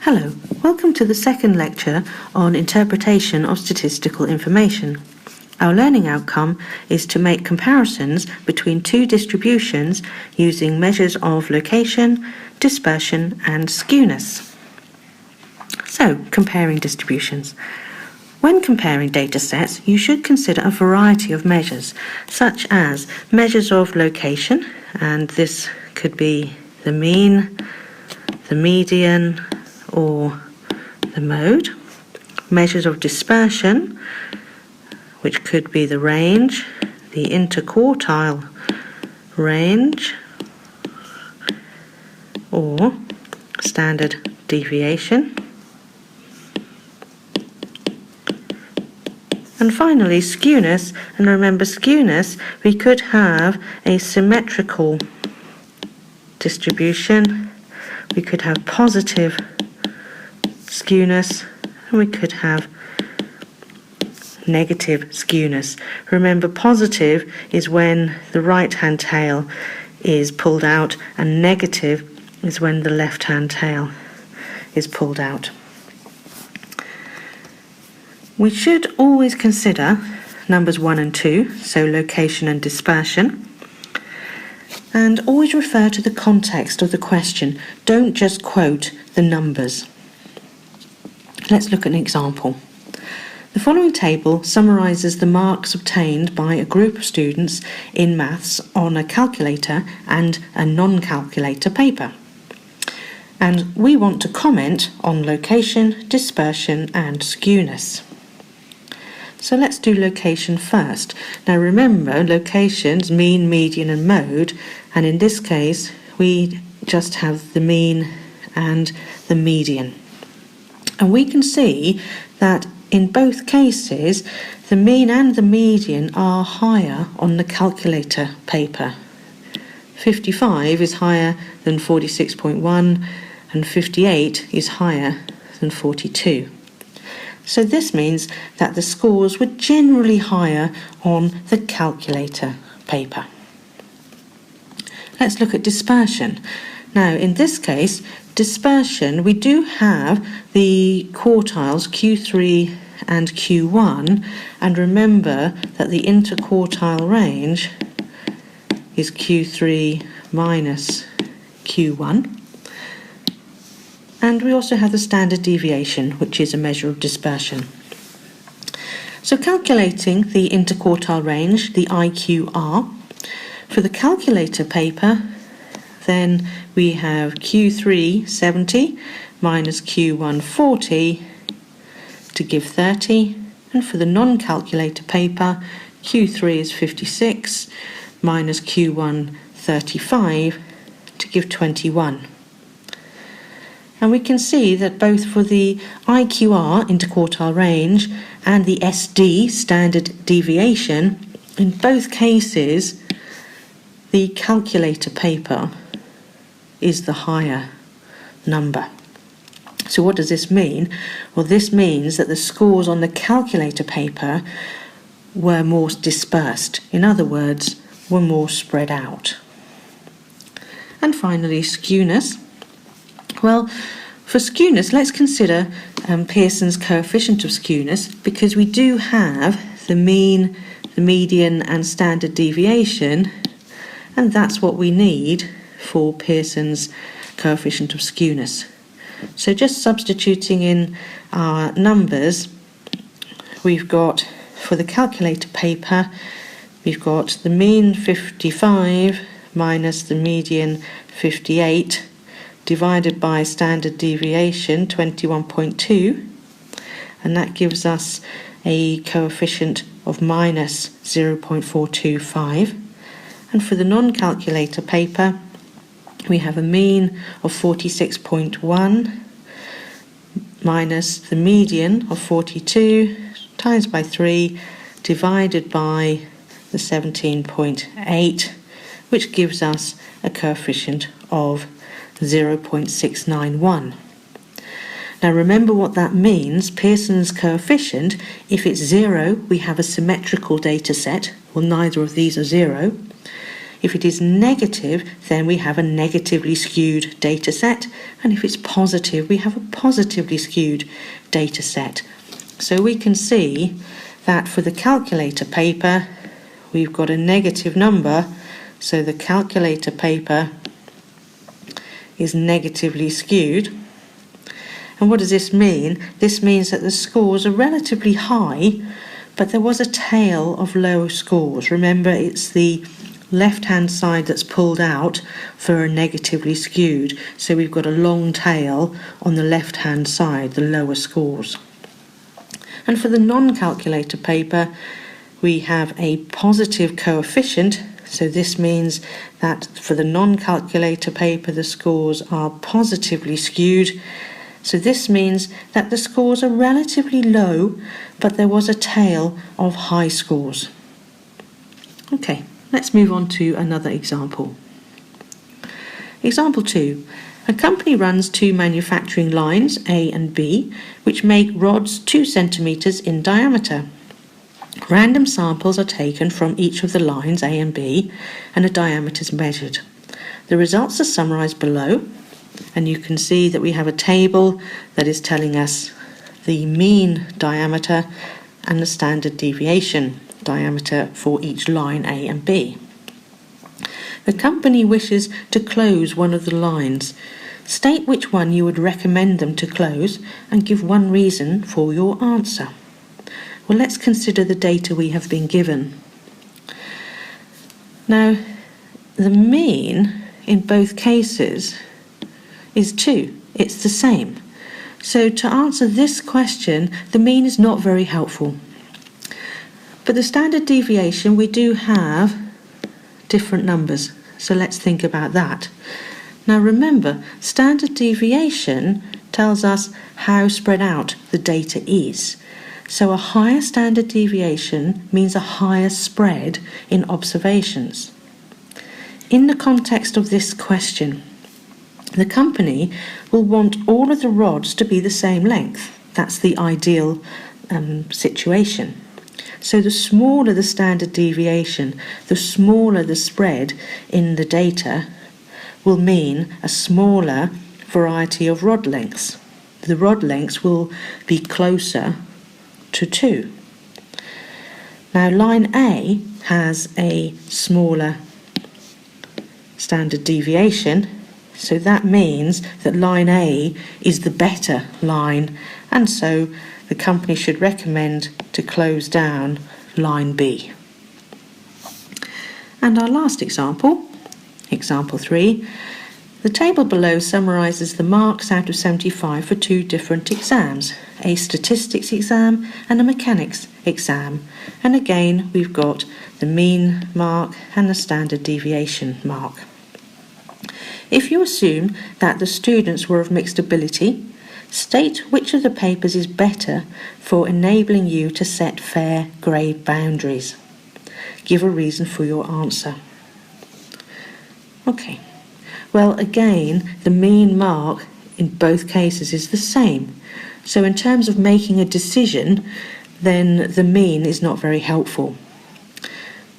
Hello, welcome to the second lecture on interpretation of statistical information. Our learning outcome is to make comparisons between two distributions using measures of location, dispersion and skewness. So, comparing distributions. When comparing data sets, you should consider a variety of measures, such as measures of location, and this could be the mean, the median, or the mode. Measures of dispersion, which could be the range, the interquartile range, or standard deviation. And finally, skewness, and remember skewness, we could have a symmetrical distribution, we could have positive skewness, and we could have negative skewness. Remember, positive is when the right-hand tail is pulled out, and negative is when the left-hand tail is pulled out. We should always consider numbers 1 and 2, so location and dispersion, and always refer to the context of the question. Don't just quote the numbers. Let's look at an example. The following table summarises the marks obtained by a group of students in maths on a calculator and a non-calculator paper. And we want to comment on location, dispersion and skewness. So let's do location first. Now remember, locations, mean, median and mode, and in this case we just have the mean and the median. And we can see that in both cases the mean and the median are higher on the calculator paper. 55 is higher than 46.1 and 58 is higher than 42. So this means that the scores were generally higher on the calculator paper. Let's look at dispersion. Now, in this case, dispersion, we do have the quartiles Q3 and Q1, and remember that the interquartile range is Q3 minus Q1. And we also have the standard deviation, which is a measure of dispersion. So calculating the interquartile range, the IQR, for the calculator paper, then we have Q3 70 minus Q1 40 to give 30, and for the non-calculator paper, Q3 is 56 minus Q1 35 to give 21. And we can see that both for the IQR, interquartile range, and the SD, standard deviation, in both cases, the calculator paper is the higher number. So what does this mean? Well, this means that the scores on the calculator paper were more dispersed. In other words, were more spread out. And finally, skewness. Well, for skewness, let's consider Pearson's coefficient of skewness, because we do have the mean, the median and standard deviation, and that's what we need for Pearson's coefficient of skewness. So just substituting in our numbers, we've got, for the calculator paper, we've got the mean 55 minus the median 58 divided by standard deviation 21.2, and that gives us a coefficient of minus 0.425. And for the non-calculator paper, we have a mean of 46.1 minus the median of 42 times by 3 divided by the 17.8, which gives us a coefficient of 0.691. Now remember what that means. Pearson's coefficient, if it's 0, we have a symmetrical data set. Well, neither of these are 0. If it is negative, then we have a negatively skewed data set, and if it's positive, we have a positively skewed data set. So we can see that for the calculator paper, we've got a negative number, so the calculator paper is negatively skewed. And what does this mean? This means that the scores are relatively high, but there was a tail of low scores. Remember, it's the left-hand side that's pulled out for a negatively skewed. So we've got a long tail on the left-hand side, the lower scores. And for the non-calculator paper, we have a positive coefficient. So this means that for the non-calculator paper, the scores are positively skewed. So this means that the scores are relatively low, but there was a tail of high scores. Okay, let's move on to another example. Example 2. A company runs 2 manufacturing lines, A and B, which make rods 2 centimetres in diameter. Random samples are taken from each of the lines A and B, and a diameter is measured. The results are summarised below, and you can see that we have a table that is telling us the mean diameter and the standard deviation diameter for each line A and B. The company wishes to close one of the lines. State which one you would recommend them to close and give one reason for your answer. Well, let's consider the data we have been given. Now, the mean in both cases is 2. It's the same. So to answer this question, the mean is not very helpful. But the standard deviation, we do have different numbers. So let's think about that. Now remember, standard deviation tells us how spread out the data is. So a higher standard deviation means a higher spread in observations. In the context of this question, the company will want all of the rods to be the same length. That's the ideal situation. So the smaller the standard deviation, the smaller the spread in the data will mean a smaller variety of rod lengths. The rod lengths will be closer to 2. Now line A has a smaller standard deviation, so that means that line A is the better line, and so the company should recommend to close down line B. And our last example, example 3, the table below summarises the marks out of 75 for 2 different exams, a statistics exam and a mechanics exam. And again, we've got the mean mark and the standard deviation mark. If you assume that the students were of mixed ability, state which of the papers is better for enabling you to set fair grade boundaries. Give a reason for your answer. Okay, well again, the mean mark in both cases is the same. So in terms of making a decision, then the mean is not very helpful.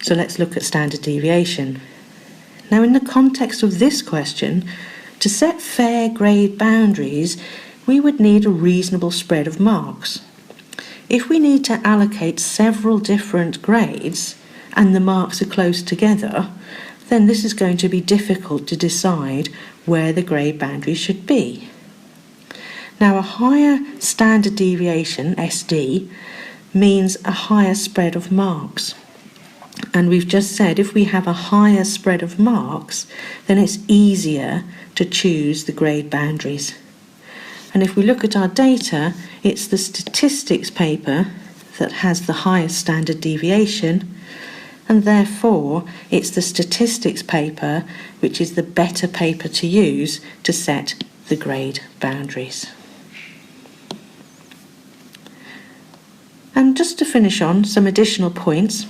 So let's look at standard deviation. Now, in the context of this question, to set fair grade boundaries, we would need a reasonable spread of marks. If we need to allocate several different grades and the marks are close together, then this is going to be difficult to decide where the grade boundaries should be. Now, a higher standard deviation, SD, means a higher spread of marks. And we've just said if we have a higher spread of marks, then it's easier to choose the grade boundaries. And if we look at our data, it's the statistics paper that has the highest standard deviation, and therefore it's the statistics paper which is the better paper to use to set the grade boundaries. And just to finish on some additional points,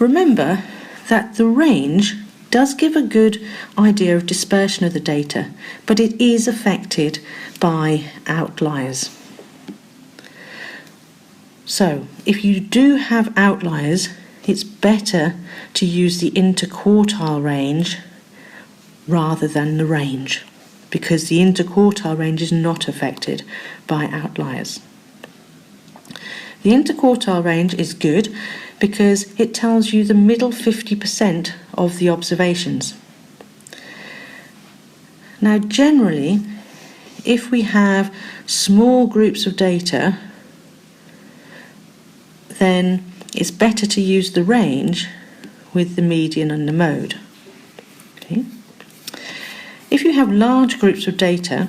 remember that the range does give a good idea of dispersion of the data, but it is affected by outliers. So, if you do have outliers, it's better to use the interquartile range rather than the range, because the interquartile range is not affected by outliers. The interquartile range is good because it tells you the middle 50% of the observations. Now, generally, if we have small groups of data, then it's better to use the range with the median and the mode. Okay. If you have large groups of data,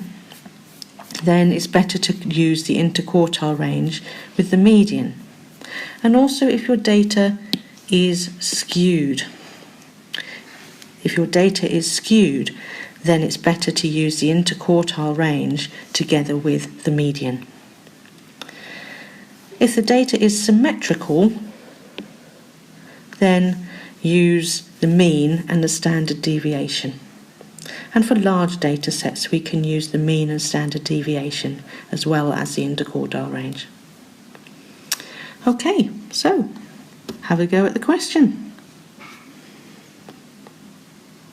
then it's better to use the interquartile range with the median. And also if your data is skewed. If your data is skewed, then it's better to use the interquartile range together with the median. If the data is symmetrical, then use the mean and the standard deviation. And for large data sets, we can use the mean and standard deviation as well as the interquartile range. Okay, so have a go at the question.